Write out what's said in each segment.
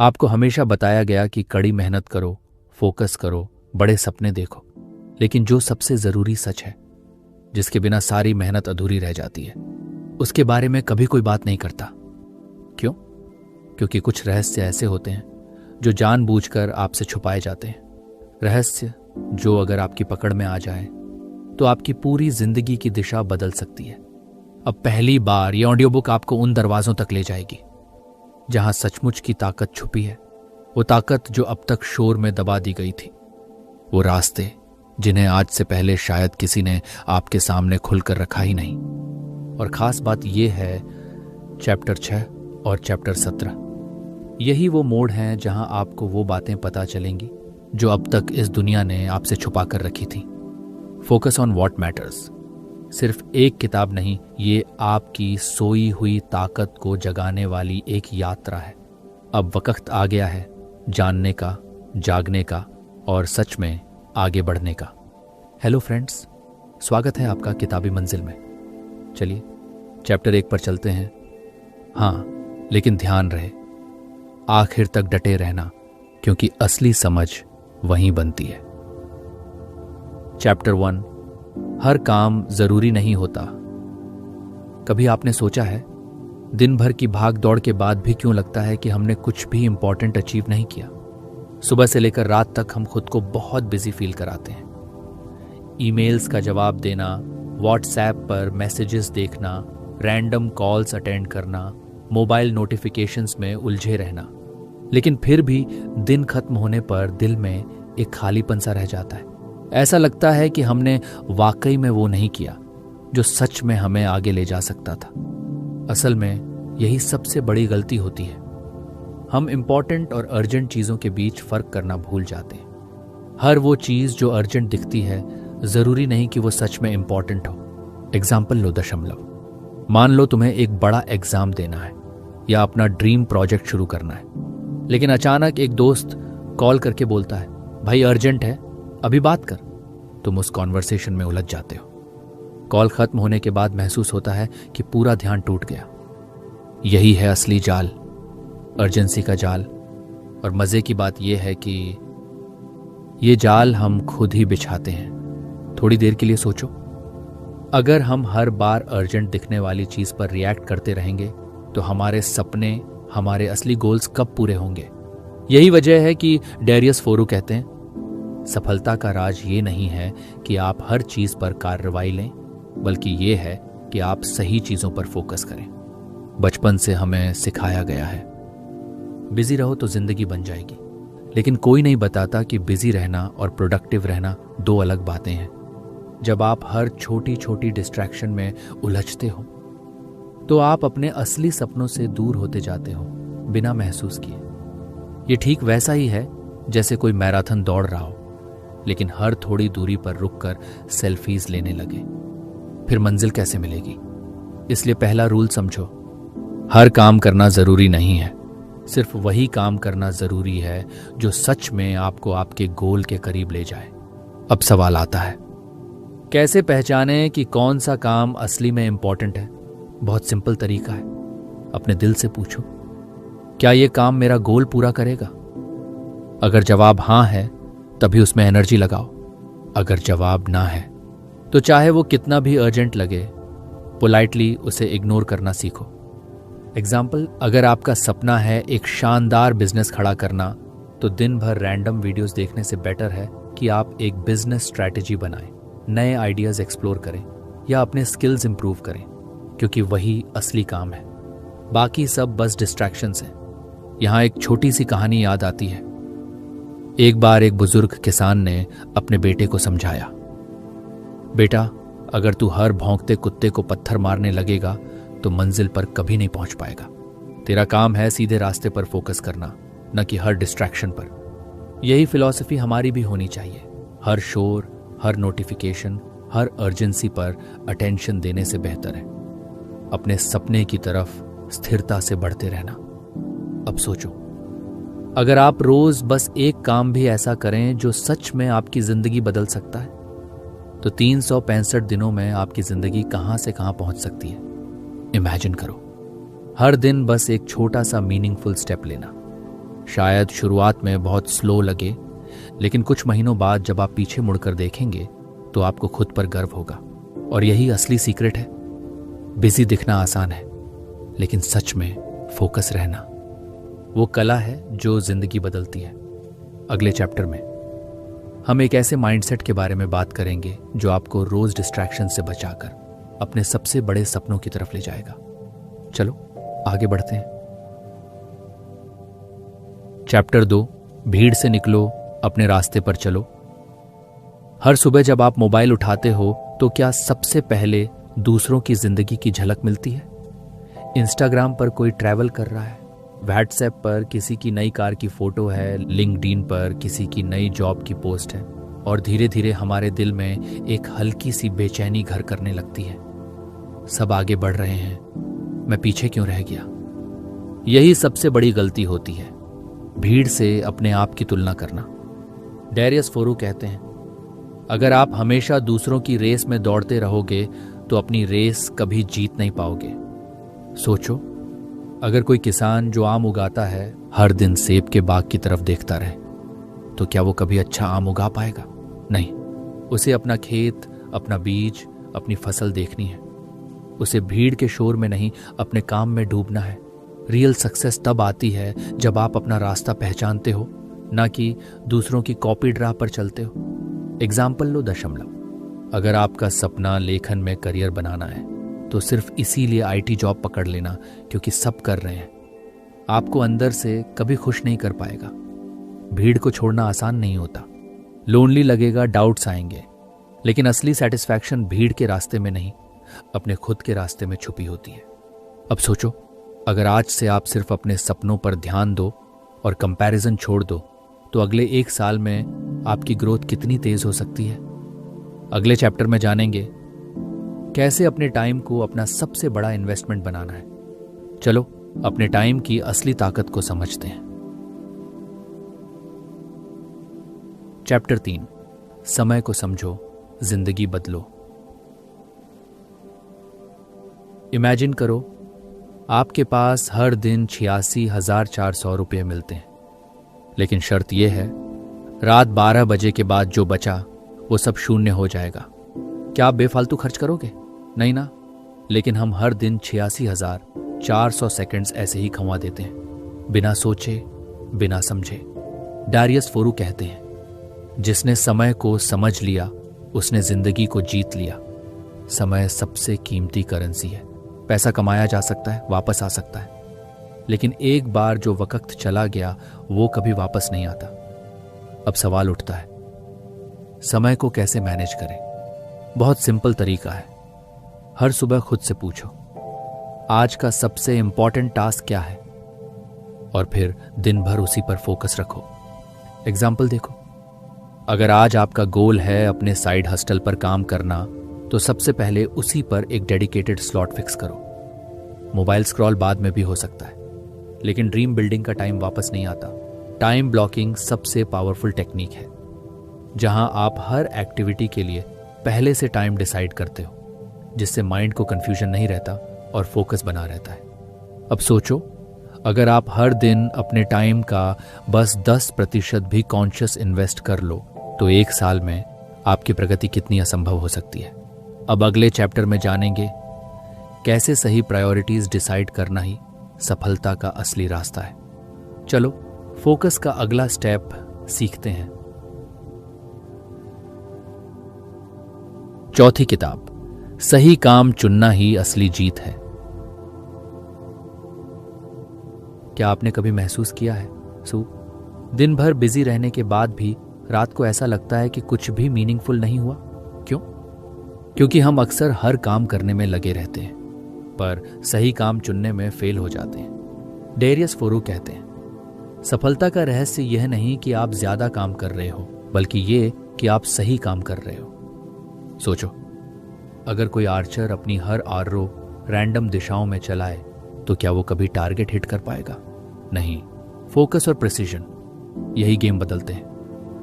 आपको हमेशा बताया गया कि कड़ी मेहनत करो, फोकस करो, बड़े सपने देखो। लेकिन जो सबसे जरूरी सच है, जिसके बिना सारी मेहनत अधूरी रह जाती है, उसके बारे में कभी कोई बात नहीं करता। क्यों? क्योंकि कुछ रहस्य ऐसे होते हैं जो जानबूझकर आपसे छुपाए जाते हैं। रहस्य जो अगर आपकी पकड़ में आ जाए तो आपकी पूरी जिंदगी की दिशा बदल सकती है। अब पहली बार ये ऑडियो बुक आपको उन दरवाजों तक ले जाएगी जहां सचमुच की ताकत छुपी है। वो ताकत जो अब तक शोर में दबा दी गई थी। वो रास्ते जिन्हें आज से पहले शायद किसी ने आपके सामने खुलकर रखा ही नहीं। और खास बात यह है, चैप्टर 6 और चैप्टर 17 यही वो मोड़ हैं जहां आपको वो बातें पता चलेंगी जो अब तक इस दुनिया ने आपसे छुपा कर रखी थी। फोकस ऑन व्हाट मैटर्स सिर्फ एक किताब नहीं, ये आपकी सोई हुई ताकत को जगाने वाली एक यात्रा है। अब वक्त आ गया है जानने का, जागने का और सच में आगे बढ़ने का। हेलो फ्रेंड्स, स्वागत है आपका किताबी मंजिल में। चलिए चैप्टर 1 पर चलते हैं। हाँ, लेकिन ध्यान रहे, आखिर तक डटे रहना, क्योंकि असली समझ वहीं बनती है। चैप्टर 1, हर काम जरूरी नहीं होता। कभी आपने सोचा है, दिन भर की भाग दौड़ के बाद भी क्यों लगता है कि हमने कुछ भी इंपॉर्टेंट अचीव नहीं किया? सुबह से लेकर रात तक हम खुद को बहुत बिजी फील कराते हैं। ईमेल्स का जवाब देना, व्हाट्सएप पर मैसेजेस देखना, रैंडम कॉल्स अटेंड करना, मोबाइल नोटिफिकेशंस में उलझे रहना। लेकिन फिर भी दिन खत्म होने पर दिल में एक खालीपन सा रह जाता है। ऐसा लगता है कि हमने वाकई में वो नहीं किया जो सच में हमें आगे ले जा सकता था। असल में यही सबसे बड़ी गलती होती है। हम इंपॉर्टेंट और अर्जेंट चीजों के बीच फर्क करना भूल जाते हैं। हर वो चीज जो अर्जेंट दिखती है जरूरी नहीं कि वो सच में इंपॉर्टेंट हो। एग्जाम्पल लो, दशमलव। मान लो तुम्हें एक बड़ा एग्जाम देना है या अपना ड्रीम प्रोजेक्ट शुरू करना है, लेकिन अचानक एक दोस्त कॉल करके बोलता है, भाई अर्जेंट है, अभी बात कर। तुम उस कॉन्वर्सेशन में उलझ जाते हो। कॉल खत्म होने के बाद महसूस होता है कि पूरा ध्यान टूट गया। यही है असली जाल, अर्जेंसी का जाल। और मजे की बात यह है कि ये जाल हम खुद ही बिछाते हैं। थोड़ी देर के लिए सोचो, अगर हम हर बार अर्जेंट दिखने वाली चीज पर रिएक्ट करते रहेंगे तो हमारे सपने, हमारे असली गोल्स कब पूरे होंगे? यही वजह है कि डेरियस फोरू कहते हैं, सफलता का राज ये नहीं है कि आप हर चीज पर कार्रवाई लें, बल्कि ये है कि आप सही चीजों पर फोकस करें। बचपन से हमें सिखाया गया है, बिजी रहो तो जिंदगी बन जाएगी। लेकिन कोई नहीं बताता कि बिजी रहना और प्रोडक्टिव रहना दो अलग बातें हैं। जब आप हर छोटी छोटी डिस्ट्रैक्शन में उलझते हो तो आप अपने असली सपनों से दूर होते जाते हो बिना महसूस किए। ये ठीक वैसा ही है जैसे कोई मैराथन दौड़ रहा हो, लेकिन हर थोड़ी दूरी पर रुककर सेल्फीज लेने लगे। फिर मंजिल कैसे मिलेगी? इसलिए पहला रूल समझो, हर काम करना जरूरी नहीं है। सिर्फ वही काम करना जरूरी है जो सच में आपको आपके गोल के करीब ले जाए। अब सवाल आता है, कैसे पहचाने कि कौन सा काम असली में इंपॉर्टेंट है? बहुत सिंपल तरीका है, अपने दिल से पूछो, क्या यह काम मेरा गोल पूरा करेगा? अगर जवाब हां है तभी उसमें एनर्जी लगाओ। अगर जवाब ना है तो चाहे वो कितना भी अर्जेंट लगे, पोलाइटली उसे इग्नोर करना सीखो। एग्जाम्पल, अगर आपका सपना है एक शानदार बिजनेस खड़ा करना, तो दिन भर रैंडम वीडियोस देखने से बेटर है कि आप एक बिजनेस स्ट्रैटेजी बनाएं, नए आइडियाज एक्सप्लोर करें या अपने स्किल्स इंप्रूव करें, क्योंकि वही असली काम है। बाकी सब बस डिस्ट्रैक्शंस हैं। यहां एक छोटी सी कहानी याद आती है। एक बार एक बुजुर्ग किसान ने अपने बेटे को समझाया, बेटा, अगर तू हर भौंकते कुत्ते को पत्थर मारने लगेगा तो मंजिल पर कभी नहीं पहुंच पाएगा। तेरा काम है सीधे रास्ते पर फोकस करना, न कि हर डिस्ट्रैक्शन पर। यही फिलॉसफी हमारी भी होनी चाहिए। हर शोर, हर नोटिफिकेशन, हर अर्जेंसी पर अटेंशन देने से बेहतर है अपने सपने की तरफ स्थिरता से बढ़ते रहना। अब सोचो, अगर आप रोज बस एक काम भी ऐसा करें जो सच में आपकी जिंदगी बदल सकता है, तो 365 दिनों में आपकी जिंदगी कहां से कहां पहुंच सकती है। इमेजिन करो, हर दिन बस एक छोटा सा मीनिंगफुल स्टेप लेना। शायद शुरुआत में बहुत स्लो लगे, लेकिन कुछ महीनों बाद जब आप पीछे मुड़कर देखेंगे तो आपको खुद पर गर्व होगा। और यही असली सीक्रेट है। बिजी दिखना आसान है, लेकिन सच में फोकस रहना वो कला है जो जिंदगी बदलती है। अगले चैप्टर में हम एक ऐसे माइंडसेट के बारे में बात करेंगे जो आपको रोज डिस्ट्रैक्शन से बचाकर अपने सबसे बड़े सपनों की तरफ ले जाएगा। चलो आगे बढ़ते हैं। चैप्टर 2, भीड़ से निकलो, अपने रास्ते पर चलो। हर सुबह जब आप मोबाइल उठाते हो तो क्या सबसे पहले दूसरों की जिंदगी की झलक मिलती है? इंस्टाग्राम पर कोई ट्रैवल कर रहा है, व्हाट्सएप पर किसी की नई कार की फोटो है, लिंक्डइन पर किसी की नई जॉब की पोस्ट है, और धीरे धीरे हमारे दिल में एक हल्की सी बेचैनी घर करने लगती है। सब आगे बढ़ रहे हैं, मैं पीछे क्यों रह गया? यही सबसे बड़ी गलती होती है, भीड़ से अपने आप की तुलना करना। डैरियस फोरू कहते हैं, अगर आप हमेशा दूसरों की रेस में दौड़ते रहोगे तो अपनी रेस कभी जीत नहीं पाओगे। सोचो, अगर कोई किसान जो आम उगाता है हर दिन सेब के बाग की तरफ देखता रहे तो क्या वो कभी अच्छा आम उगा पाएगा? नहीं। उसे अपना खेत, अपना बीज, अपनी फसल देखनी है। उसे भीड़ के शोर में नहीं, अपने काम में डूबना है। रियल सक्सेस तब आती है जब आप अपना रास्ता पहचानते हो, ना कि दूसरों की कॉपी ड्रा पर चलते हो। एग्जाम्पल लो दशमलव। अगर आपका सपना लेखन में करियर बनाना है तो सिर्फ इसीलिए आईटी जॉब पकड़ लेना क्योंकि सब कर रहे हैं, आपको अंदर से कभी खुश नहीं कर पाएगा। भीड़ को छोड़ना आसान नहीं होता, लोनली लगेगा, डाउट्स आएंगे, लेकिन असली सेटिस्फैक्शन भीड़ के रास्ते में नहीं, अपने खुद के रास्ते में छुपी होती है। अब सोचो, अगर आज से आप सिर्फ अपने सपनों पर ध्यान दो और कंपैरिजन छोड़ दो तो अगले 1 साल में आपकी ग्रोथ कितनी तेज हो सकती है। अगले चैप्टर में जानेंगे कैसे अपने टाइम को अपना सबसे बड़ा इन्वेस्टमेंट बनाना है। चलो अपने टाइम की असली ताकत को समझते हैं। चैप्टर 3, समय को समझो, जिंदगी बदलो। इमेजिन करो आपके पास हर दिन 86,400 रुपये मिलते हैं, लेकिन शर्त यह है रात 12 बजे के बाद जो बचा वो सब शून्य हो जाएगा। क्या आप बेफालतू खर्च करोगे? नहीं ना। लेकिन हम हर दिन 86,400 सेकंड्स ऐसे ही खंवा देते हैं, बिना सोचे, बिना समझे। डैरियस फोरू कहते हैं, जिसने समय को समझ लिया उसने जिंदगी को जीत लिया। समय सबसे कीमती करेंसी है। पैसा कमाया जा सकता है, वापस आ सकता है, लेकिन एक बार जो वक्त चला गया वो कभी वापस नहीं आता। अब सवाल उठता है, समय को कैसे मैनेज करें? बहुत सिंपल तरीका है। हर सुबह खुद से पूछो, आज का सबसे इंपॉर्टेंट टास्क क्या है, और फिर दिन भर उसी पर फोकस रखो। एग्जाम्पल देखो, अगर आज आपका गोल है अपने साइड हस्टल पर काम करना तो सबसे पहले उसी पर एक डेडिकेटेड स्लॉट फिक्स करो। मोबाइल स्क्रॉल बाद में भी हो सकता है, लेकिन ड्रीम बिल्डिंग का टाइम वापस नहीं आता। टाइम ब्लॉकिंग सबसे पावरफुल टेक्निक है, जहां आप हर एक्टिविटी के लिए पहले से टाइम डिसाइड करते हो, जिससे माइंड को कंफ्यूजन नहीं रहता और फोकस बना रहता है। अब सोचो, अगर आप हर दिन अपने टाइम का बस 10% भी कॉन्शियस इन्वेस्ट कर लो तो 1 साल में आपकी प्रगति कितनी असंभव हो सकती है। अब अगले चैप्टर में जानेंगे कैसे सही प्रायोरिटीज डिसाइड करना ही सफलता का असली रास्ता है। चलो फोकस का अगला स्टेप सीखते हैं। चौथी किताब, सही काम चुनना ही असली जीत है। क्या आपने कभी महसूस किया है दिन भर बिजी रहने के बाद भी रात को ऐसा लगता है कि कुछ भी मीनिंगफुल नहीं हुआ? क्यों? क्योंकि हम अक्सर हर काम करने में लगे रहते हैं पर सही काम चुनने में फेल हो जाते हैं। डैरियस फोरू कहते हैं, सफलता का रहस्य यह नहीं कि आप ज्यादा काम कर रहे हो, बल्कि ये कि आप सही काम कर रहे हो। सोचो, अगर कोई आर्चर अपनी हर आर्रो रैंडम दिशाओं में चलाए तो क्या वो कभी टारगेट हिट कर पाएगा? नहीं। फोकस और प्रिसीजन यही गेम बदलते हैं।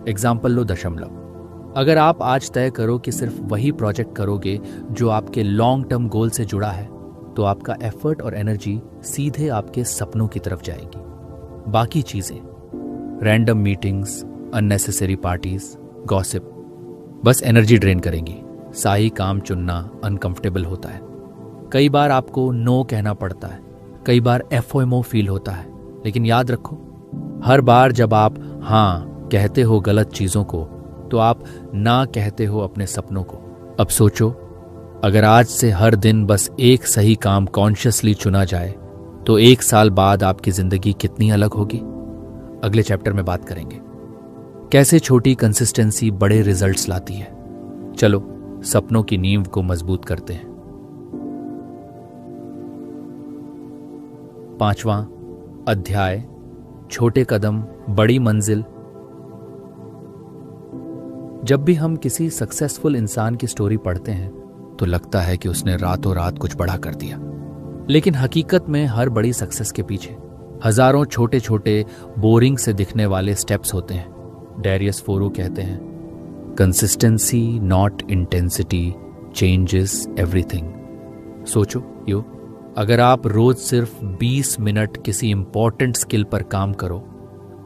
एग्जाम्पल लो दशमलव। अगर आप आज तय करो कि सिर्फ वही प्रोजेक्ट करोगे जो आपके लॉन्ग टर्म गोल से जुड़ा है, तो आपका एफर्ट और एनर्जी सीधे आपके सपनों की तरफ जाएगी। बाकी चीजें random meetings, unnecessary parties, gossip बस एनर्जी ड्रेन करेंगी। सही काम चुनना अनकंफर्टेबल होता है। कई बार आपको नो कहना पड़ता है, कई बार एफओएमओ फील होता है, लेकिन याद रखो, हर बार जब आप हाँ कहते हो गलत चीजों को, तो आप ना कहते हो अपने सपनों को। अब सोचो, अगर आज से हर दिन बस एक सही काम कॉन्शियसली चुना जाए तो 1 साल बाद आपकी जिंदगी कितनी अलग होगी। अगले चैप्टर में बात करेंगे कैसे छोटी कंसिस्टेंसी बड़े रिजल्ट्स लाती है। चलो सपनों की नींव को मजबूत करते हैं। 5वां अध्याय, छोटे कदम बड़ी मंजिल। जब भी हम किसी सक्सेसफुल इंसान की स्टोरी पढ़ते हैं तो लगता है कि उसने रातों रात कुछ बड़ा कर दिया, लेकिन हकीकत में हर बड़ी सक्सेस के पीछे हजारों छोटे छोटे बोरिंग से दिखने वाले स्टेप्स होते हैं। डैरियस फोरो कहते हैं, consistency not intensity changes everything. सोचो यो, अगर आप रोज सिर्फ 20 मिनट किसी इंपॉर्टेंट स्किल पर काम करो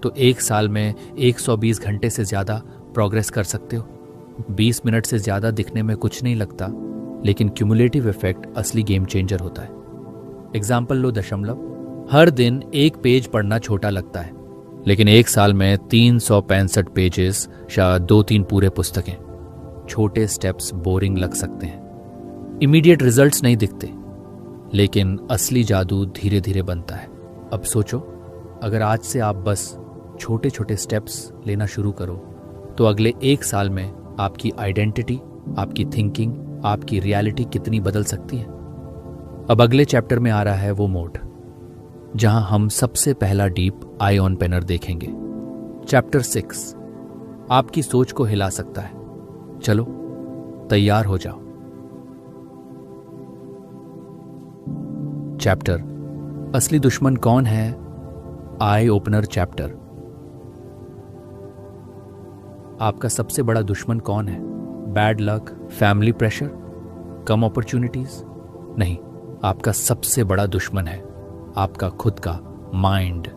तो 1 साल में 120 घंटे से ज्यादा प्रोग्रेस कर सकते हो। 20 मिनट से ज्यादा दिखने में कुछ नहीं लगता, लेकिन क्यूमुलेटिव इफेक्ट असली गेम चेंजर होता है। एग्जाम्पल लो दशमलव। हर दिन एक पेज पढ़ना छोटा लगता है, लेकिन 1 साल में 365 पेजेस, शायद 2-3 पूरे पुस्तकें। छोटे स्टेप्स बोरिंग लग सकते हैं, इमीडिएट रिजल्ट्स नहीं दिखते, लेकिन असली जादू धीरे धीरे बनता है। अब सोचो, अगर आज से आप बस छोटे छोटे स्टेप्स लेना शुरू करो तो अगले 1 साल में आपकी आइडेंटिटी, आपकी थिंकिंग, आपकी रियलिटी कितनी बदल सकती है। अब अगले चैप्टर में आ रहा है वो मोड जहां हम सबसे पहला डीप आई ऑन पेनर देखेंगे। चैप्टर 6 आपकी सोच को हिला सकता है। चलो तैयार हो जाओ। चैप्टर असली दुश्मन कौन है, आई ओपनर चैप्टर। आपका सबसे बड़ा दुश्मन कौन है? बैड लक, फैमिली प्रेशर, कम अपॉर्चुनिटीज? नहीं, आपका सबसे बड़ा दुश्मन है आपका खुद का माइंड।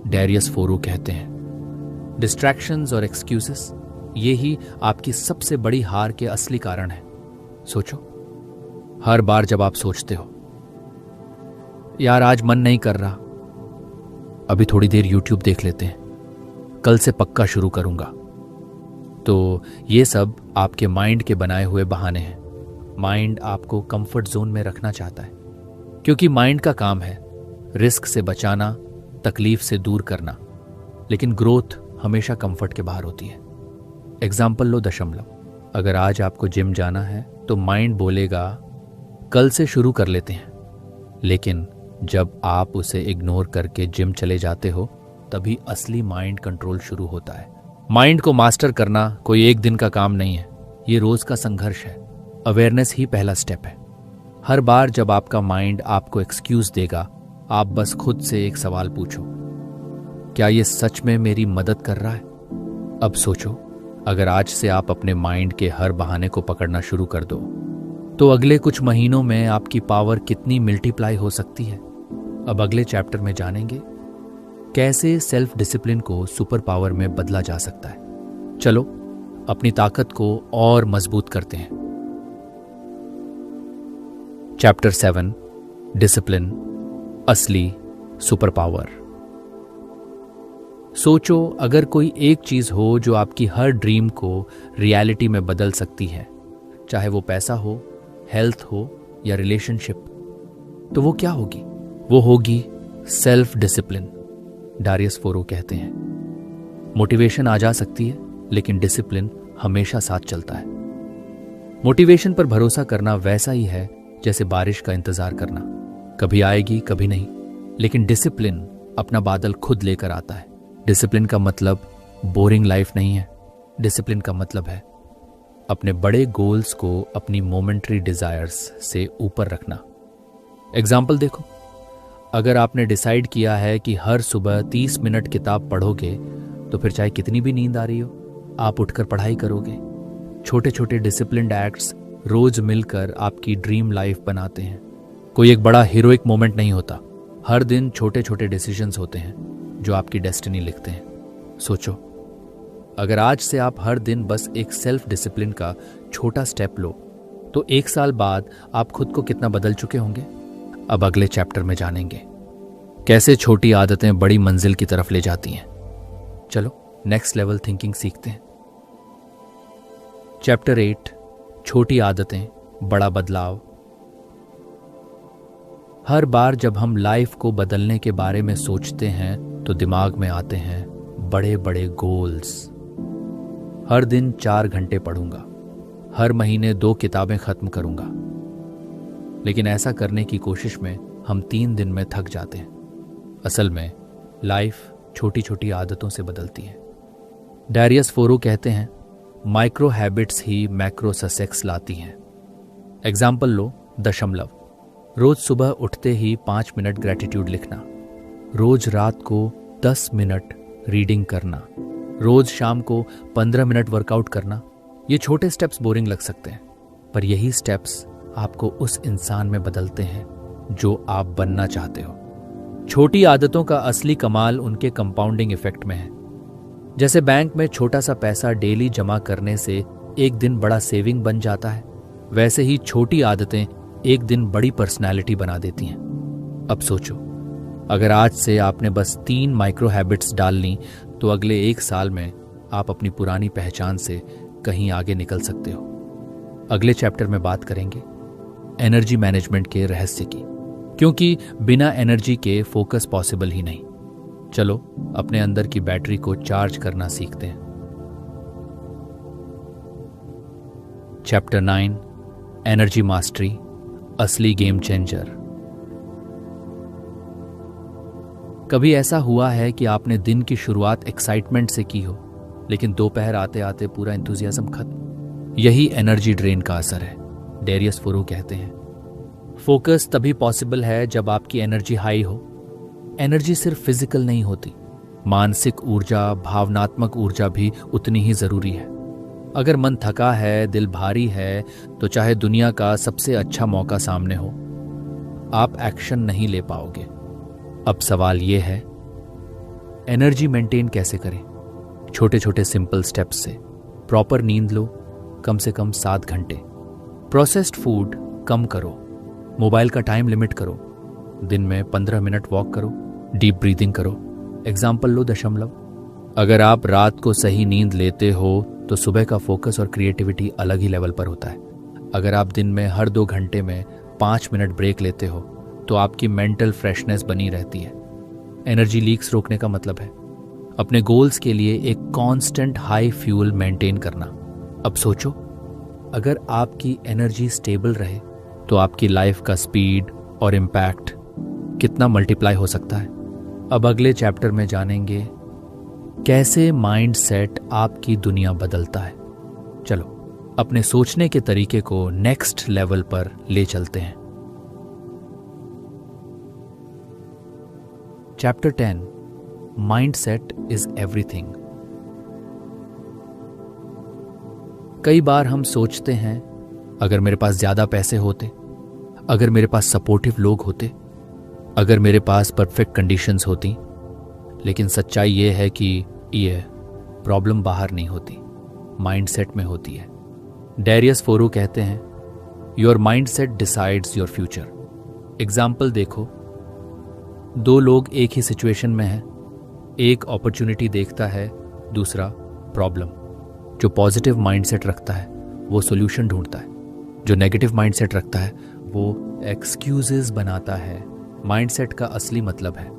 डैरियस फोरो कहते हैं, डिस्ट्रैक्शंस और एक्सक्यूजेस ये ही आपकी सबसे बड़ी हार के असली कारण है। सोचो, हर बार जब आप सोचते हो यार आज मन नहीं कर रहा, अभी थोड़ी देर यूट्यूब देख लेते हैं, कल से पक्का शुरू करूंगा, तो ये सब आपके माइंड के बनाए हुए बहाने हैं। माइंड आपको कंफर्ट जोन में रखना चाहता है, क्योंकि माइंड का काम है रिस्क से बचाना, तकलीफ से दूर करना, लेकिन ग्रोथ हमेशा कंफर्ट के बाहर होती है। एग्जाम्पल लो दशमलव। अगर आज आपको जिम जाना है तो माइंड बोलेगा कल से शुरू कर लेते हैं, लेकिन जब आप उसे इग्नोर करके जिम चले जाते हो तभी असली माइंड कंट्रोल शुरू होता है। माइंड को मास्टर करना कोई एक दिन का काम नहीं है, ये रोज का संघर्ष है। अवेयरनेस ही पहला स्टेप है। हर बार जब आपका माइंड आपको एक्सक्यूज देगा, आप बस खुद से एक सवाल पूछो, क्या ये सच में मेरी मदद कर रहा है? अब सोचो, अगर आज से आप अपने माइंड के हर बहाने को पकड़ना शुरू कर दो तो अगले कुछ महीनों में आपकी पावर कितनी मल्टीप्लाई हो सकती है। अब अगले चैप्टर में जानेंगे कैसे सेल्फ डिसिप्लिन को सुपर पावर में बदला जा सकता है। चलो अपनी ताकत को और मजबूत करते हैं। चैप्टर 7 डिसिप्लिन, असली सुपर पावर। सोचो, अगर कोई एक चीज हो जो आपकी हर ड्रीम को रियलिटी में बदल सकती है, चाहे वो पैसा हो, हेल्थ हो या रिलेशनशिप, तो वो क्या होगी? वो होगी सेल्फ डिसिप्लिन। डैरियस फोरो कहते हैं, मोटिवेशन आ जा सकती है लेकिन डिसिप्लिन हमेशा साथ चलता है। मोटिवेशन पर भरोसा करना वैसा ही है जैसे बारिश का इंतजार करना, कभी आएगी कभी नहीं, लेकिन डिसिप्लिन अपना बादल खुद लेकर आता है। डिसिप्लिन का मतलब बोरिंग लाइफ नहीं है, डिसिप्लिन का मतलब है अपने बड़े गोल्स को अपनी मोमेंटरी डिजायर्स से ऊपर रखना। एग्जाम्पल देखो, अगर आपने डिसाइड किया है कि हर सुबह 30 मिनट किताब पढ़ोगे तो फिर चाहे कितनी भी नींद आ रही हो आप उठकर पढ़ाई करोगे। छोटे छोटे डिसिप्लिन्ड एक्ट्स रोज मिलकर आपकी ड्रीम लाइफ बनाते हैं। कोई एक बड़ा हीरोइक मोमेंट नहीं होता, हर दिन छोटे छोटे डिसीजंस होते हैं जो आपकी डेस्टिनी लिखते हैं। सोचो, अगर आज से आप हर दिन बस एक सेल्फ डिसिप्लिन का छोटा स्टेप लो तो 1 साल बाद आप खुद को कितना बदल चुके होंगे। अब अगले चैप्टर में जानेंगे कैसे छोटी आदतें बड़ी मंजिल की तरफ ले जाती हैं। चलो नेक्स्ट लेवल थिंकिंग सीखते हैं। चैप्टर 8, छोटी आदतें बड़ा बदलाव। हर बार जब हम लाइफ को बदलने के बारे में सोचते हैं तो दिमाग में आते हैं बड़े बड़े गोल्स। हर दिन 4 घंटे पढ़ूंगा, हर महीने 2 किताबें खत्म करूंगा। लेकिन ऐसा करने की कोशिश में हम 3 दिन में थक जाते हैं। असल में लाइफ छोटी छोटी आदतों से बदलती है। डैरियस फोरो कहते हैं माइक्रो हैबिट्स ही मैक्रो सक्सेस लाती हैं। एग्जाम्पल लो, दशमलव। रोज सुबह उठते ही 5 मिनट ग्रेटिट्यूड लिखना, रोज रात को 10 मिनट रीडिंग करना, रोज शाम को 15 मिनट वर्कआउट करना। ये छोटे स्टेप्स बोरिंग लग सकते हैं, पर यही स्टेप्स आपको उस इंसान में बदलते हैं जो आप बनना चाहते हो। छोटी आदतों का असली कमाल उनके कंपाउंडिंग इफेक्ट में है। जैसे बैंक में छोटा सा पैसा डेली जमा करने से एक दिन बड़ा सेविंग बन जाता है, वैसे ही छोटी आदतें एक दिन बड़ी पर्सनैलिटी बना देती हैं। अब सोचो, अगर आज से आपने बस 3 माइक्रो हैबिट्स डाल ली तो अगले 1 साल में आप अपनी पुरानी पहचान से कहीं आगे निकल सकते हो। अगले चैप्टर में बात करेंगे एनर्जी मैनेजमेंट के रहस्य की, क्योंकि बिना एनर्जी के फोकस पॉसिबल ही नहीं। चलो अपने अंदर की बैटरी को चार्ज करना सीखते हैं। चैप्टर 9, एनर्जी मास्टरी, असली गेम चेंजर। कभी ऐसा हुआ है कि आपने दिन की शुरुआत एक्साइटमेंट से की हो, लेकिन दोपहर आते आते पूरा एंथुजियाज्म खत्म? यही एनर्जी ड्रेन का असर है। डैरियस फोरो कहते हैं फोकस तभी पॉसिबल है जब आपकी एनर्जी हाई हो। एनर्जी सिर्फ फिजिकल नहीं होती, मानसिक ऊर्जा, भावनात्मक ऊर्जा भी उतनी ही जरूरी है। अगर मन थका है, दिल भारी है, तो चाहे दुनिया का सबसे अच्छा मौका सामने हो, आप एक्शन नहीं ले पाओगे। अब सवाल यह है, एनर्जी मेंटेन कैसे करें? छोटे छोटे सिंपल स्टेप्स से। प्रॉपर नींद लो, कम से कम 7 घंटे। प्रोसेस्ड फूड कम करो, मोबाइल का टाइम लिमिट करो, दिन में 15 मिनट वॉक करो, डीप ब्रीदिंग करो। एग्जाम्पल लो, दशमलव। अगर आप रात को सही नींद लेते हो तो सुबह का फोकस और क्रिएटिविटी अलग ही लेवल पर होता है। अगर आप दिन में हर 2 घंटे में 5 मिनट ब्रेक लेते हो तो आपकी मेंटल फ्रेशनेस बनी रहती है। एनर्जी लीक्स रोकने का मतलब है अपने गोल्स के लिए एक कांस्टेंट हाई फ्यूल मेंटेन करना। अब सोचो, अगर आपकी एनर्जी स्टेबल रहे तो आपकी लाइफ का स्पीड और इम्पैक्ट कितना मल्टीप्लाई हो सकता है। अब अगले चैप्टर में जानेंगे कैसे माइंड सेट आपकी दुनिया बदलता है। चलो अपने सोचने के तरीके को नेक्स्ट लेवल पर ले चलते हैं। Chapter 10, mind set is everything. कई बार हम सोचते हैं अगर मेरे पास ज्यादा पैसे होते, अगर मेरे पास सपोर्टिव लोग होते, अगर मेरे पास परफेक्ट कंडीशंस होती। लेकिन सच्चाई यह है कि ये प्रॉब्लम बाहर नहीं होती, माइंडसेट में होती है। डैरियस फोरो कहते हैं your mindset decides your future. Example देखो, 2 लोग एक ही सिचुएशन में हैं, एक अपॉर्चुनिटी देखता है, दूसरा प्रॉब्लम। जो पॉजिटिव माइंडसेट रखता है वो सॉल्यूशन ढूंढता है, जो नेगेटिव माइंडसेट रखता है वो एक्सक्यूजेस बनाता है। माइंडसेट का असली मतलब है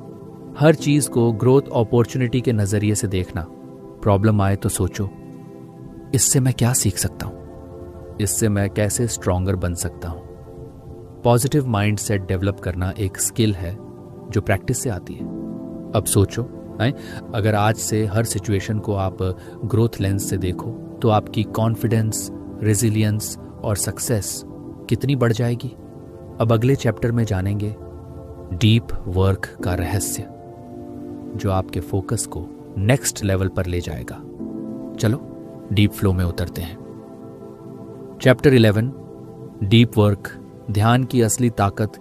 हर चीज को ग्रोथ अपॉर्चुनिटी के नजरिए से देखना। प्रॉब्लम आए तो सोचो, इससे मैं क्या सीख सकता हूं, इससे मैं कैसे स्ट्रॉन्गर बन सकता हूं। पॉजिटिव माइंडसेट डेवलप करना एक स्किल है जो प्रैक्टिस से आती है। अब सोचो, अगर आज से हर सिचुएशन को आप ग्रोथ लेंस से देखो तो आपकी कॉन्फिडेंस, रेजिलियंस और सक्सेस कितनी बढ़ जाएगी। अब अगले चैप्टर में जानेंगे डीप वर्क का रहस्य, जो आपके फोकस को नेक्स्ट लेवल पर ले जाएगा। चलो डीप फ्लो में उतरते हैं। चैप्टर 11, डीप वर्क, ध्यान की असली ताकत।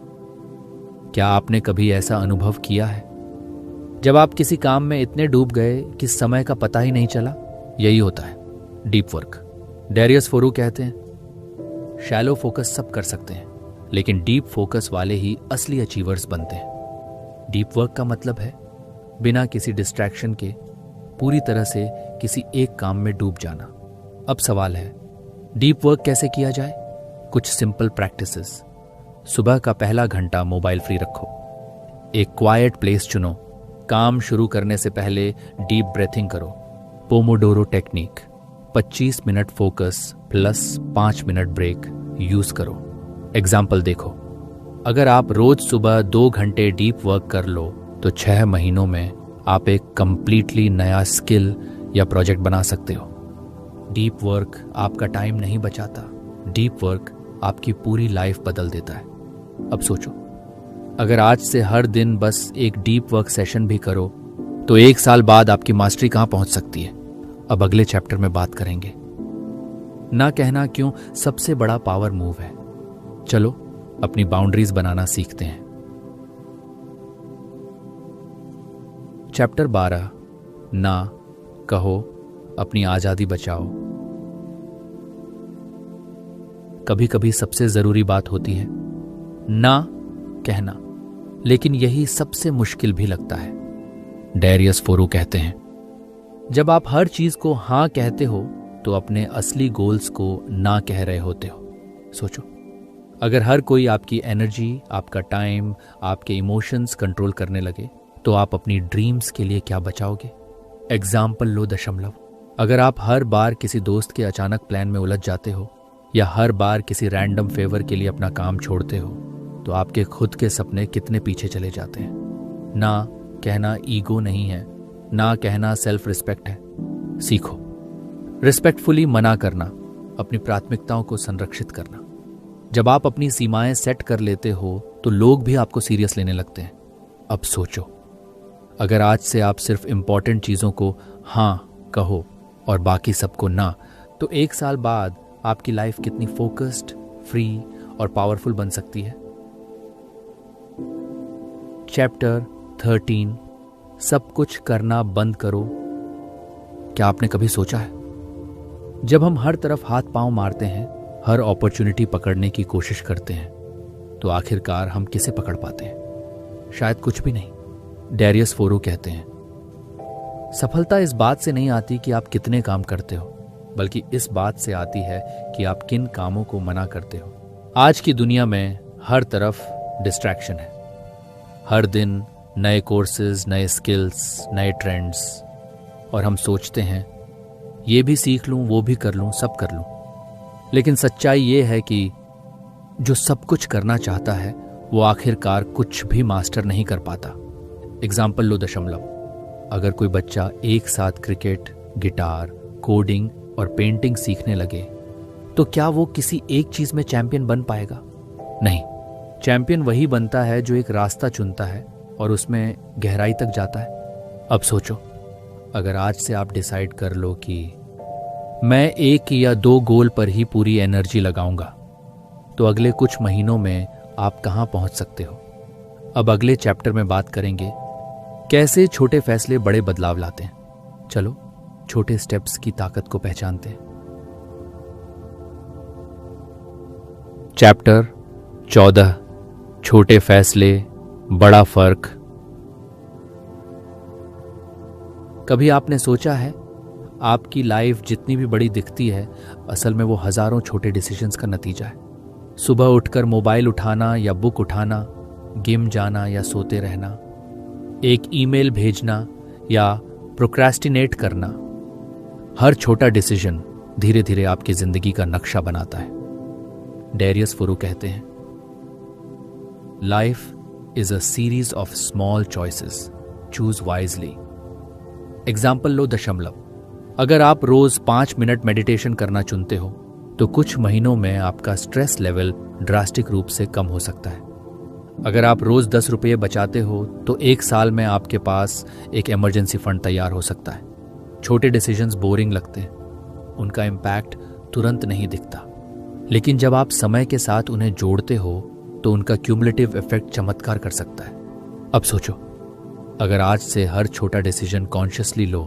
क्या आपने कभी ऐसा अनुभव किया है जब आप किसी काम में इतने डूब गए कि समय का पता ही नहीं चला, यही होता है डीप वर्क। डेरियस फोरू कहते हैं, शैलो फोकस सब कर सकते हैं, लेकिन डीप फोकस वाले ही असली अचीवर्स बनते हैं। डीप वर्क का मतलब है बिना किसी डिस्ट्रैक्शन के पूरी तरह से किसी एक काम में डूब जाना। अब सवाल है, डीप वर्क कैसे किया जाए? कुछ सिंपल प्रैक्टिसेस। सुबह का पहला घंटा मोबाइल फ्री रखो। एक क्वाइट प्लेस चुनो। काम शुरू करने से पहले डीप ब्रेथिंग करो। Pomodoro technique, 25 minute focus plus 5 minute break use करो। एग्जाम्पल देखो, अगर आप रोज सुबह 2 घंटे डीप वर्क कर लो तो 6 महीनों में आप एक कंप्लीटली नया स्किल या प्रोजेक्ट बना सकते हो। डीप वर्क आपका टाइम नहीं बचाता, डीप वर्क आपकी पूरी लाइफ बदल देता है। अब सोचो, अगर आज से हर दिन बस एक डीप वर्क सेशन भी करो तो 1 साल बाद आपकी मास्टरी कहां पहुंच सकती है? अब अगले चैप्टर में बात करेंगे। ना कहना क्यों सबसे बड़ा पावर मूव है। चलो अपनी बाउंड्रीज बनाना सीखते हैं। चैप्टर 12, ना कहो, अपनी आजादी बचाओ। कभी कभी सबसे जरूरी बात होती है ना कहना, लेकिन यही सबसे मुश्किल भी लगता है। डेरियस फोरू कहते हैं, जब आप हर चीज को हां कहते हो तो अपने असली गोल्स को ना कह रहे होते हो। सोचो, अगर हर कोई आपकी एनर्जी, आपका टाइम, आपके इमोशंस कंट्रोल करने लगे तो आप अपनी ड्रीम्स के लिए क्या बचाओगे? एग्जाम्पल लो दशमलव। अगर आप हर बार किसी दोस्त के अचानक प्लान में उलझ जाते हो या हर बार किसी रैंडम फेवर के लिए अपना काम छोड़ते हो तो आपके खुद के सपने कितने पीछे चले जाते हैं। ना कहना ईगो नहीं है, ना कहना सेल्फ रिस्पेक्ट है। सीखो रिस्पेक्टफुली मना करना, अपनी प्राथमिकताओं को संरक्षित करना। जब आप अपनी सीमाएं सेट कर लेते हो तो लोग भी आपको सीरियस लेने लगते हैं। अब सोचो, अगर आज से आप सिर्फ इंपॉर्टेंट चीजों को हां कहो और बाकी सबको ना, तो 1 साल बाद आपकी लाइफ कितनी फोकस्ड, फ्री और पावरफुल बन सकती है। चैप्टर 13, सब कुछ करना बंद करो। क्या आपने कभी सोचा है, जब हम हर तरफ हाथ पांव मारते हैं, हर अपॉर्चुनिटी पकड़ने की कोशिश करते हैं, तो आखिरकार हम किसे पकड़ पाते हैं? शायद कुछ भी नहीं। डेरियस फोरू कहते हैं, सफलता इस बात से नहीं आती कि आप कितने काम करते हो, बल्कि इस बात से आती है कि आप किन कामों को मना करते हो। आज की दुनिया में हर तरफ डिस्ट्रैक्शन है। हर दिन नए कोर्सेज, नए स्किल्स, नए ट्रेंड्स, और हम सोचते हैं ये भी सीख लूं, वो भी कर लूं, सब कर लूं। लेकिन सच्चाई ये है कि जो सब कुछ करना चाहता है वो आखिरकार कुछ भी मास्टर नहीं कर पाता। एग्जाम्पल लो दशमलव। अगर कोई बच्चा एक साथ क्रिकेट, गिटार, कोडिंग और पेंटिंग सीखने लगे तो क्या वो किसी एक चीज में चैंपियन बन पाएगा? नहीं। चैंपियन वही बनता है जो एक रास्ता चुनता है और उसमें गहराई तक जाता है। अब सोचो, अगर आज से आप डिसाइड कर लो कि मैं 1 या 2 गोल पर ही पूरी एनर्जी लगाऊंगा, तो अगले कुछ महीनों में आप कहां पहुंच सकते हो। अब अगले चैप्टर में बात करेंगे कैसे छोटे फैसले बड़े बदलाव लाते हैं। चलो छोटे स्टेप्स की ताकत को पहचानते हैं। चैप्टर 14, छोटे फैसले, बड़ा फर्क। कभी आपने सोचा है आपकी लाइफ जितनी भी बड़ी दिखती है, असल में वो हजारों छोटे डिसीजंस का नतीजा है। सुबह उठकर मोबाइल उठाना या बुक उठाना, जिम जाना या सोते रहना, एक ईमेल भेजना या प्रोक्रेस्टिनेट करना, हर छोटा डिसीजन धीरे धीरे आपकी जिंदगी का नक्शा बनाता है। डेरियस फोरू कहते हैं, life is a series of small choices, choose wisely. Example लो दशमलव। अगर आप रोज 5 मिनट मेडिटेशन करना चुनते हो तो कुछ महीनों में आपका स्ट्रेस लेवल ड्रास्टिक रूप से कम हो सकता है। अगर आप रोज 10 रुपये बचाते हो तो 1 साल में आपके पास एक इमरजेंसी फंड तैयार हो सकता है। छोटे डिसीजंस बोरिंग लगते हैं, उनका इम्पैक्ट तुरंत नहीं दिखता, लेकिन जब आप समय के साथ उन्हें जोड़ते हो तो उनका क्यूमुलेटिव इफेक्ट चमत्कार कर सकता है। अब सोचो, अगर आज से हर छोटा डिसीजन कॉन्शियसली लो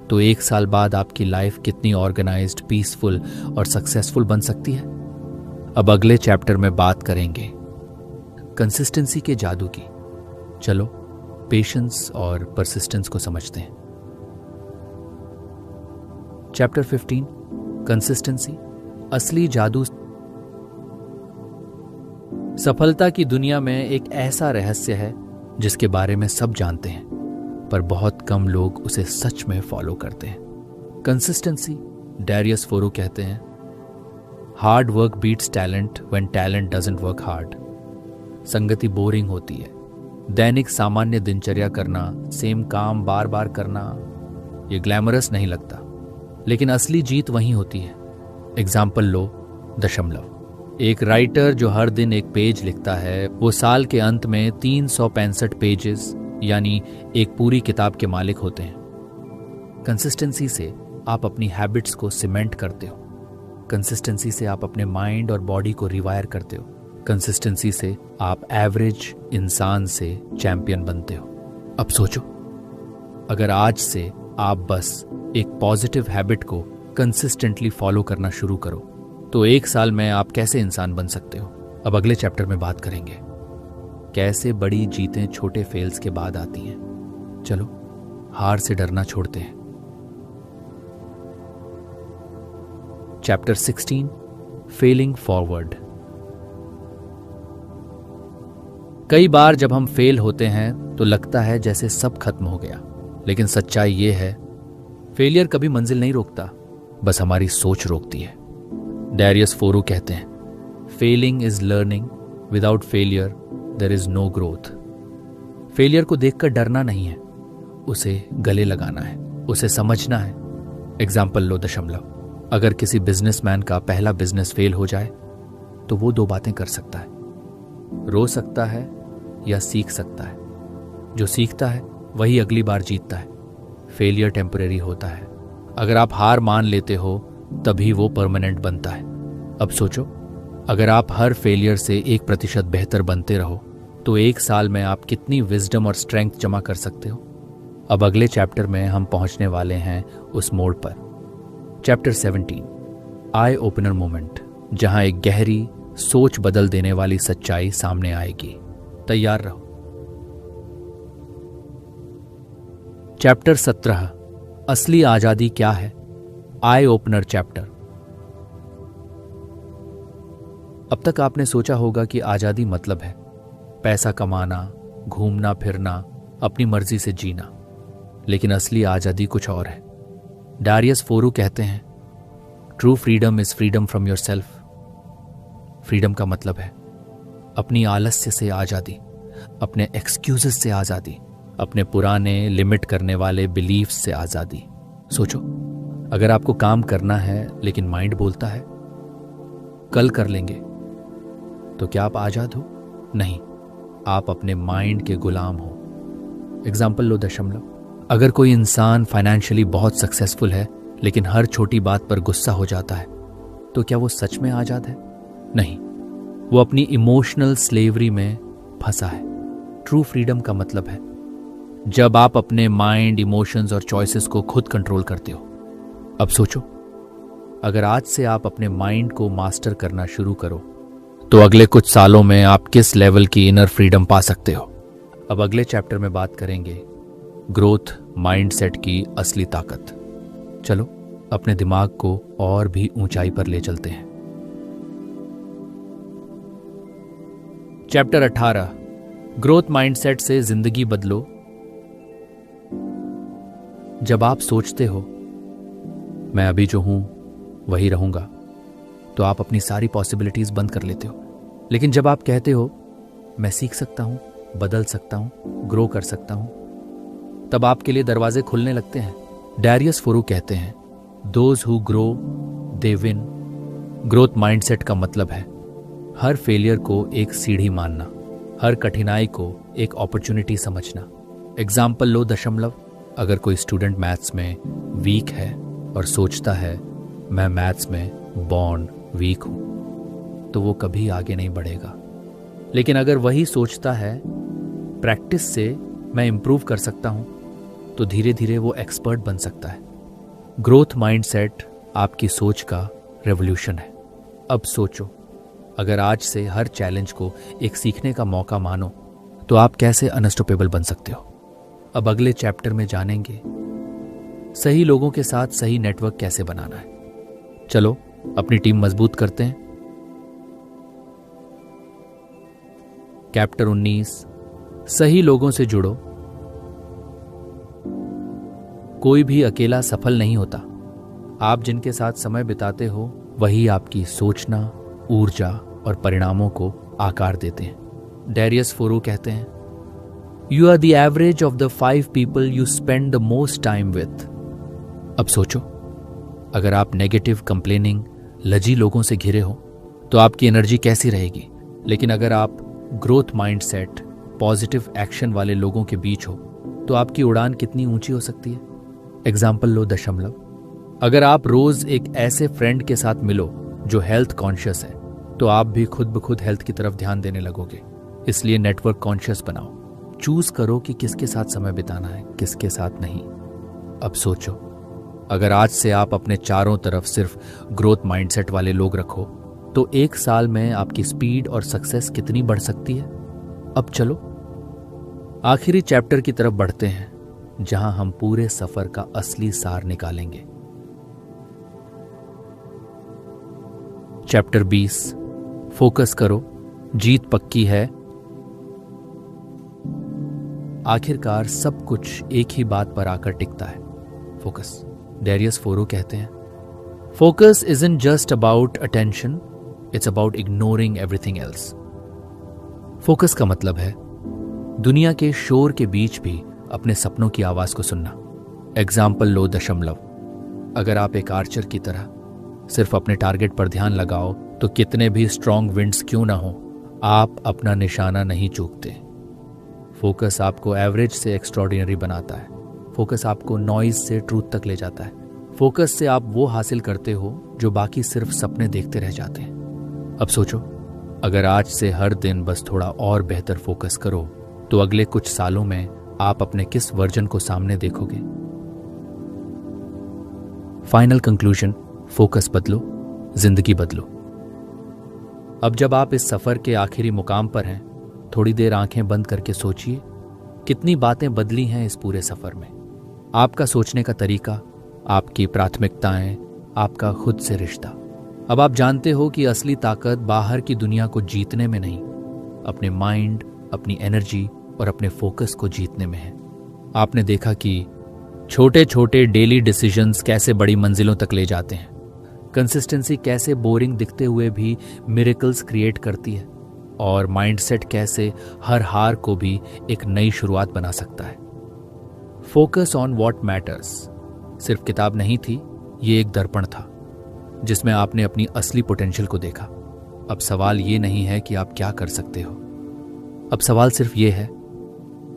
तो 1 साल बाद आपकी लाइफ कितनी ऑर्गेनाइज्ड, पीसफुल और सक्सेसफुल बन सकती है। अब अगले चैप्टर में बात करेंगे कंसिस्टेंसी के जादू की। चलो पेशेंस और परसिस्टेंस को समझते हैं। चैप्टर 15 कंसिस्टेंसी, असली जादू। सफलता की दुनिया में एक ऐसा रहस्य है जिसके बारे में सब जानते हैं, पर बहुत कम लोग उसे सच में फॉलो करते हैं। कंसिस्टेंसी, डैरियस फोरो कहते हैं, hard work beats talent when talent doesn't work hard. संगति बोरिंग होती है। दैनिक सामान्य दिनचर्या करना, सेम काम बार बार करना, ये ग्लैमरस नहीं लगता, लेकिन असली जीत वहीं होती है। एग्जाम्पल लो, दशमलव। एक राइटर जो हर दिन एक पेज लिखता है, वो साल के अंत में 365 पेजेस यानी एक पूरी किताब के मालिक होते हैं। कंसिस्टेंसी से आप अपनी हैबिट्स को सीमेंट करते हो। कंसिस्टेंसी से आप अपने माइंड और बॉडी को रिवायर करते हो। कंसिस्टेंसी से आप एवरेज इंसान से चैंपियन बनते हो। अब सोचो, अगर आज से आप बस एक पॉजिटिव हैबिट को कंसिस्टेंटली फॉलो करना शुरू करो तो 1 साल में आप कैसे इंसान बन सकते हो। अब अगले चैप्टर में बात करेंगे कैसे बड़ी जीतें छोटे फेल्स के बाद आती हैं। चलो हार से डरना छोड़ते हैं। Chapter 16 failing forward. कई बार जब हम फेल होते हैं तो लगता है जैसे सब खत्म हो गया, लेकिन सच्चाई ये है फेलियर कभी मंजिल नहीं रोकता, बस हमारी सोच रोकती है। डैरियस फोरो कहते हैं, failing is learning, without failure there is no growth. Failure को देखकर डरना नहीं है, उसे गले लगाना है, उसे समझना है। एग्जाम्पल लो, दशमलव। अगर किसी बिजनेसमैन का पहला बिजनेस फेल हो जाए तो वो 2 बातें कर सकता है, रो सकता है या सीख सकता है। जो सीखता है वही अगली बार जीतता है। फेलियर टेम्परेरी होता है। अगर आप हार मान लेते हो तभी वो परमानेंट बनता है। अब सोचो, अगर आप हर फेलियर से 1% बेहतर बनते रहो तो 1 साल में आप कितनी विजडम और स्ट्रेंथ जमा कर सकते हो। अब अगले चैप्टर में हम पहुंचने वाले हैं उस मोड़ पर। चैप्टर 17 आई ओपनर मोमेंट, जहां एक गहरी सोच बदल देने वाली सच्चाई सामने आएगी। तैयार रहो। चैप्टर 17 असली आजादी क्या है, आई ओपनर चैप्टर। अब तक आपने सोचा होगा कि आजादी मतलब है पैसा कमाना, घूमना फिरना, अपनी मर्जी से जीना, लेकिन असली आजादी कुछ और है। डैरियस फोरो कहते हैं, true freedom is freedom from your self. Freedom का मतलब है अपनी आलस्य से आजादी, अपने एक्सक्यूजेस से आजादी, अपने पुराने लिमिट करने वाले बिलीफ्स से आजादी। सोचो, अगर आपको काम करना है लेकिन माइंड बोलता है कल कर लेंगे, तो क्या आप आजाद हो? नहीं, आप अपने माइंड के गुलाम हो। एग्जाम्पल लो, दशमलव। अगर कोई इंसान फाइनेंशियली बहुत सक्सेसफुल है लेकिन हर छोटी बात पर गुस्सा हो जाता है, तो क्या वो सच में आजाद है? नहीं, वो अपनी इमोशनल स्लेवरी में फंसा है। ट्रू फ्रीडम का मतलब है जब आप अपने माइंड, इमोशंस और चॉइसेस को खुद कंट्रोल करते हो। अब सोचो, अगर आज से आप अपने माइंड को मास्टर करना शुरू करो तो अगले कुछ सालों में आप किस लेवल की इनर फ्रीडम पा सकते हो। अब अगले चैप्टर में बात करेंगे ग्रोथ माइंडसेट की असली ताकत। चलो अपने दिमाग को और भी ऊंचाई पर ले चलते हैं। चैप्टर 18 ग्रोथ माइंडसेट से जिंदगी बदलो। जब आप सोचते हो मैं अभी जो हूं वही रहूंगा, तो आप अपनी सारी पॉसिबिलिटीज बंद कर लेते हो। लेकिन जब आप कहते हो मैं सीख सकता हूं, बदल सकता हूं, ग्रो कर सकता हूं, तब आपके लिए दरवाजे खुलने लगते हैं। डैरियस फोरो कहते हैं, those who grow they win. Growth mindset का मतलब है हर फेलियर को एक सीढ़ी मानना, हर कठिनाई को एक अपॉर्चुनिटी समझना। एग्जाम्पल लो, दशमलव। अगर कोई स्टूडेंट मैथ्स में वीक है और सोचता है मैं मैथ्स में बॉर्न वीक हूं, तो वो कभी आगे नहीं बढ़ेगा। लेकिन अगर वही सोचता है प्रैक्टिस से मैं इंप्रूव कर सकता हूं, तो धीरे धीरे वो एक्सपर्ट बन सकता है। ग्रोथ माइंडसेट आपकी सोच का रेवोल्यूशन है। अब सोचो, अगर आज से हर चैलेंज को एक सीखने का मौका मानो, तो आप कैसे अनस्टॉपेबल बन सकते हो। अब अगले चैप्टर में जानेंगे सही लोगों के साथ सही नेटवर्क कैसे बनाना है। चलो अपनी टीम मजबूत करते हैं। चैप्टर 19, सही लोगों से जुड़ो। कोई भी अकेला सफल नहीं होता। आप जिनके साथ समय बिताते हो वही आपकी सोचना, ऊर्जा और परिणामों को आकार देते हैं। डेरियस फोरो कहते हैं, you are the average of the 5 people you spend the most time with. अब सोचो, अगर आप नेगेटिव, कंप्लेनिंग, लजी लोगों से घिरे हो तो आपकी एनर्जी कैसी रहेगी। लेकिन अगर आप ग्रोथ माइंडसेट, पॉजिटिव एक्शन वाले लोगों के बीच हो तो आपकी उड़ान कितनी ऊंची हो सकती है। एग्जाम्पल लो दशमलव। अगर आप रोज एक ऐसे फ्रेंड के साथ मिलो जो हेल्थ कॉन्शियस है, तो आप भी खुद ब खुद हेल्थ की तरफ ध्यान देने लगोगे। इसलिए नेटवर्क कॉन्शियस बनाओ। चूज करो कि किसके साथ समय बिताना है, किसके साथ नहीं। अब सोचो, अगर आज से आप अपने चारों तरफ सिर्फ ग्रोथ माइंडसेट वाले लोग रखो, तो 1 साल में आपकी स्पीड और सक्सेस कितनी बढ़ सकती है। अब चलो आखिरी चैप्टर की तरफ बढ़ते हैं, जहां हम पूरे सफर का असली सार निकालेंगे। चैप्टर 20, फोकस करो, जीत पक्की है। आखिरकार सब कुछ एक ही बात पर आकर टिकता है, फोकस। डेरियस फोरो कहते हैं, focus isn't just about attention, it's about ignoring everything else. Focus का मतलब है दुनिया के शोर के बीच भी अपने सपनों की आवाज को सुनना। एग्जाम्पल लो दशमलव। अगर आप एक आर्चर की तरह सिर्फ अपने टारगेट पर ध्यान लगाओ, तो कितने भी स्ट्रॉन्ग विंड्स क्यों ना हो, आप अपना निशाना नहीं चूकते। फोकस आपको एवरेज से एक्स्ट्रॉर्डिनरी बनाता है। फोकस आपको नॉइज से ट्रूथ तक ले जाता है। फोकस से आप वो हासिल करते हो जो बाकी सिर्फ सपने देखते रह जाते हैं। अब सोचो, अगर आज से हर दिन बस थोड़ा और बेहतर फोकस करो, तो अगले कुछ सालों में आप अपने किस वर्जन को सामने देखोगे। फाइनल कंक्लूजन, फोकस बदलो, जिंदगी बदलो। अब जब आप इस सफर के आखिरी मुकाम पर हैं, थोड़ी देर आंखें बंद करके सोचिए कितनी बातें बदली हैं इस पूरे सफर में। आपका सोचने का तरीका, आपकी प्राथमिकताएं, आपका खुद से रिश्ता। अब आप जानते हो कि असली ताकत बाहर की दुनिया को जीतने में नहीं, अपने माइंड, अपनी एनर्जी और अपने फोकस को जीतने में है। आपने देखा कि छोटे छोटे डेली डिसीजंस कैसे बड़ी मंजिलों तक ले जाते हैं। कंसिस्टेंसी कैसे बोरिंग दिखते हुए भी मिरेकल्स क्रिएट करती है, और माइंडसेट कैसे हर हार को भी एक नई शुरुआत बना सकता है। फोकस ऑन व्हाट मैटर्स सिर्फ किताब नहीं थी, ये एक दर्पण था जिसमें आपने अपनी असली पोटेंशियल को देखा। अब सवाल ये नहीं है कि आप क्या कर सकते हो, अब सवाल सिर्फ ये है,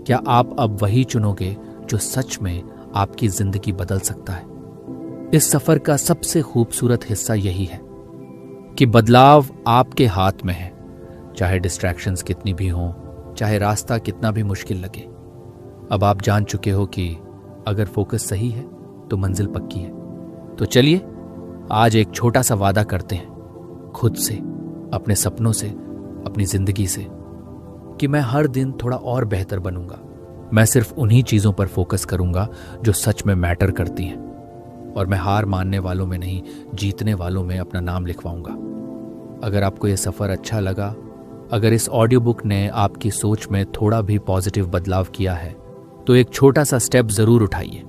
क्या आप अब वही चुनोगे जो सच में आपकी जिंदगी बदल सकता है। इस सफर का सबसे खूबसूरत हिस्सा यही है कि बदलाव आपके हाथ में है, चाहे डिस्ट्रैक्शंस कितनी भी हों, चाहे रास्ता कितना भी मुश्किल लगे। अब आप जान चुके हो कि अगर फोकस सही है तो मंजिल पक्की है। तो चलिए आज एक छोटा सा वादा करते हैं खुद से, अपने सपनों से, अपनी जिंदगी से, कि मैं हर दिन थोड़ा और बेहतर बनूंगा। मैं सिर्फ उन्हीं चीजों पर फोकस करूंगा जो सच में मैटर करती हैं, और मैं हार मानने वालों में नहीं, जीतने वालों में अपना नाम लिखवाऊंगा। अगर आपको यह सफर अच्छा लगा, अगर इस ऑडियो बुक ने आपकी सोच में थोड़ा भी पॉजिटिव बदलाव किया है, तो एक छोटा सा स्टेप जरूर उठाइए।